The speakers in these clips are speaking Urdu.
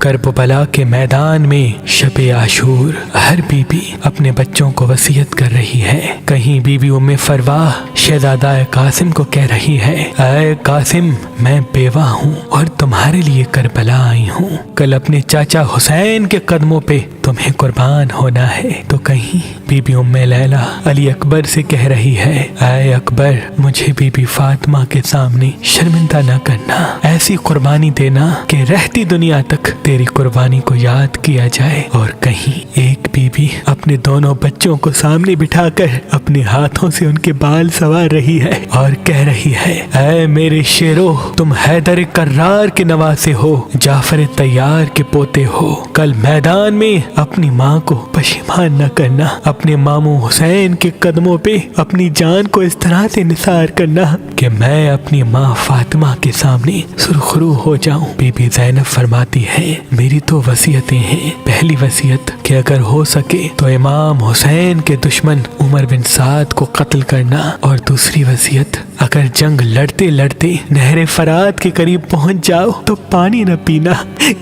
کربلا کے میدان میں شب عاشور ہر بیوی اپنے بچوں کو وصیت کر رہی ہے۔ کہیں بیوی ام فرواہ شہزادہ قاسم کو کہہ رہی ہے، اے قاسم، میں بیوہ ہوں اور تمہارے لیے کربلا آئی ہوں، کل اپنے چاچا حسین کے قدموں پہ تمہیں قربان ہونا ہے۔ تو کہیں بی بی ام لیلہ علی اکبر سے کہہ رہی ہے، اے اکبر، مجھے بی بی فاطمہ کے سامنے شرمندہ نہ کرنا، ایسی قربانی دینا کہ رہتی دنیا تک تیری قربانی کو یاد کیا جائے۔ اور کہیں ایک بی بی اپنے دونوں بچوں کو سامنے بٹھا کر اپنے ہاتھوں سے ان کے بال سنوار رہی ہے اور کہہ رہی ہے، اے میرے شیرو، تم حیدر کرار کے نواسے ہو، جعفر طیار کے پوتے ہو، کل میدان میں اپنی ماں کو پشیمان نہ کرنا، اپنے ماموں حسین کے قدموں پہ اپنی جان کو اس طرح سے نثار کرنا کہ میں اپنی ماں فاطمہ کے سامنے سرخرو ہو جاؤں۔ بی بی زینب فرماتی ہے، میری تو وصیتیں ہیں، پہلی وصیت کہ اگر ہو سکے تو امام حسین کے دشمن عمر بن سعد کو قتل کرنا، اور دوسری وصیت اگر جنگ لڑتے لڑتے نہر فرات کے قریب پہنچ جاؤ تو پانی نہ پینا،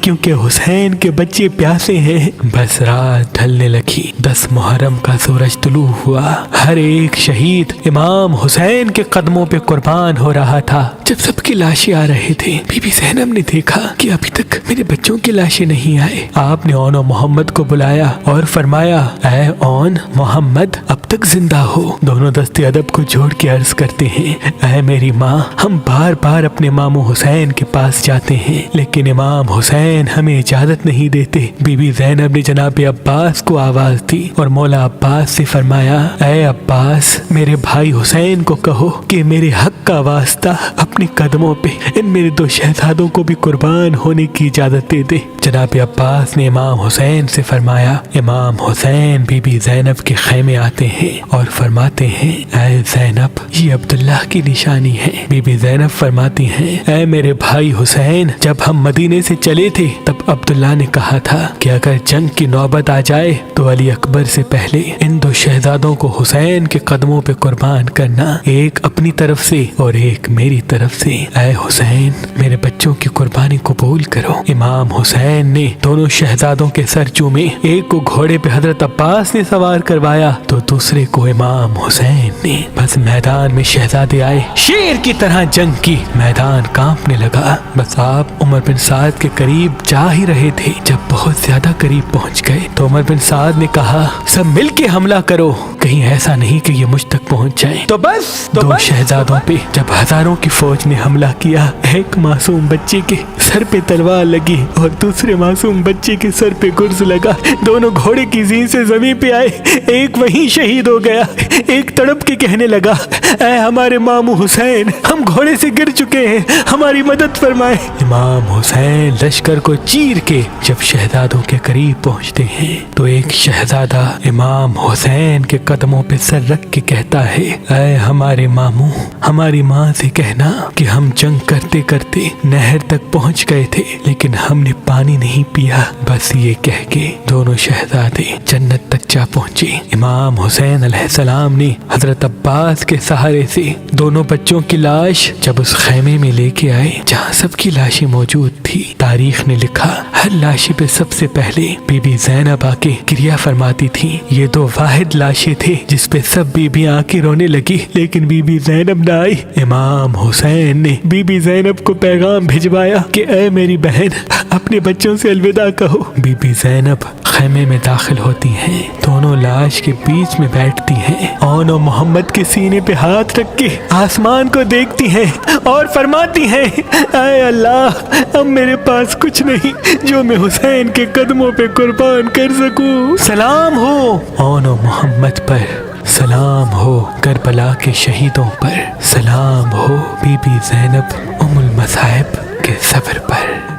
کیونکہ حسین کے بچے پیاسے ہیں۔ بس رات ڈھلنے لگی، 10 محرم کا سورج طلوع ہوا، ہر ایک شہید امام حسین کے قدموں پہ قربان ہو رہا تھا۔ جب سب کی لاشیں آ رہے تھے، بی بی زینب نے دیکھا کہ ابھی تک میرے بچوں کی لاشیں نہیں آئے۔ آپ نے اون و محمد کو بلایا اور فرمایا، اے اون محمد، اب تک زندہ ہو؟ دونوں دست ادب کو جوڑ کے عرض کرتے ہیں، اے میری ماں، ہم بار بار اپنے ماموں حسین کے پاس جاتے ہیں لیکن امام حسین ہمیں اجازت نہیں دیتے۔ بی بی زینب نے جناب عباس کو آواز دی اور مولا عباس سے فرمایا، اے عباس، میرے بھائی حسین کو کہو کہ میرے حق کا واسطہ اپنے قدموں پہ ان میرے 2 شہزادوں کو بھی قربان ہونے کی اجازت دے دے۔ جناب عباس نے امام حسین سے فرمایا۔ امام حسین بی بی زینب کے خیمے آتے ہیں اور فرماتے ہیں، اے زینب، یہ عبداللہ کی نشانی ہے۔ بی بی زینب فرماتی ہیں، اے میرے بھائی حسین، جب ہم مدینے سے چلے تھے تب عبداللہ نے کہا تھا کہ اگر جنگ کی نوبت آ جائے تو علی اکبر سے پہلے ان 2 شہزادوں کو حسین کے قدموں پہ قربان کرنا، ایک اپنی طرف سے اور ایک میری طرف سے۔ اے حسین، میرے بچوں کی قربانی قبول کرو۔ امام حسین نے دونوں شہزادوں کے سر چومے، ایک کو گھوڑے پہ حضرت عباس نے سوار کروایا تو دوسرے کو امام حسین نے۔ بس میدان میں شہزادے آئے، شیر کی طرح جنگ کی، میدان کانپنے لگا۔ بس آپ عمر بن سعد کے قریب جا ہی رہے تھے، جب بہت زیادہ قریب پہنچ گئے تو عمر بن سعد نے کہا، سب مل کے حملہ کرو، کہیں ایسا نہیں کہ یہ مجھ تک پہنچ جائیں۔ تو بس 2 شہزادوں پہ جب ہزاروں کی فوج نے حملہ کیا، ایک معصوم بچے کے سر پہ تلوار لگی اور دوسرے معصوم بچے کے سر پہ گرز لگا۔ دونوں گھوڑے کی زین سے زمین پہ آئے، ایک وہیں شہید ہو گیا۔ ایک تڑپ کے کہنے لگا، اے ہمارے ماموں حسین، ہم گھوڑے سے گر چکے ہیں، ہماری مدد فرمائے۔ امام حسین لشکر کو چیر کے جب شہزادوں کے قریب پہنچتے ہیں تو ایک شہزادہ امام حسین کے قدموں پہ سر رکھ کے کہتا ہے، اے ہمارے ماموں، ہماری ماں سے کہنا کہ ہم جنگ کرتے کرتے نہر تک پہنچ گئے تھے لیکن ہم نے پانی نہیں پیا۔ بس یہ کہہ کے دونوں شہزادے جنت تک جا پہنچے۔ امام حسین علیہ السلام نے حضرت عباس کے سہارے سے دونوں بچوں کی لاش جب اس خیمے میں لے کے آئے جہاں سب کی لاشیں موجود تھی، تاریخ نے لکھا ہر لاشی پہ سب سے پہلے بی بی زینب آ کے کریا فرماتی تھی۔ یہ 2 واحد لاشیں تھے جس پہ سب بیبیاں آ کے رونے لگی، لیکن بی بی زینب نہ آئی۔ امام حسین نے بی بی زینب کو پیغام بھجوایا کہ اے میری بہن، اپنے بچوں سے الوداع کہو۔ بی بی زینب خیمے میں داخل ہوتی ہیں، دونوں لاش کے بیچ میں بیٹھتی ہیں، اون و محمد کے سینے پہ ہاتھ رکھ کے آسمان کو دیکھتی ہیں اور فرماتی ہیں، اے اللہ، اب میرے پاس کچھ نہیں جو میں حسین کے قدموں پہ قربان کر سکوں۔ سلام ہو اون و محمد پر، سلام ہو کربلا کے شہیدوں پر، سلام ہو بی بی زینب ام المصائب کے صبر پر۔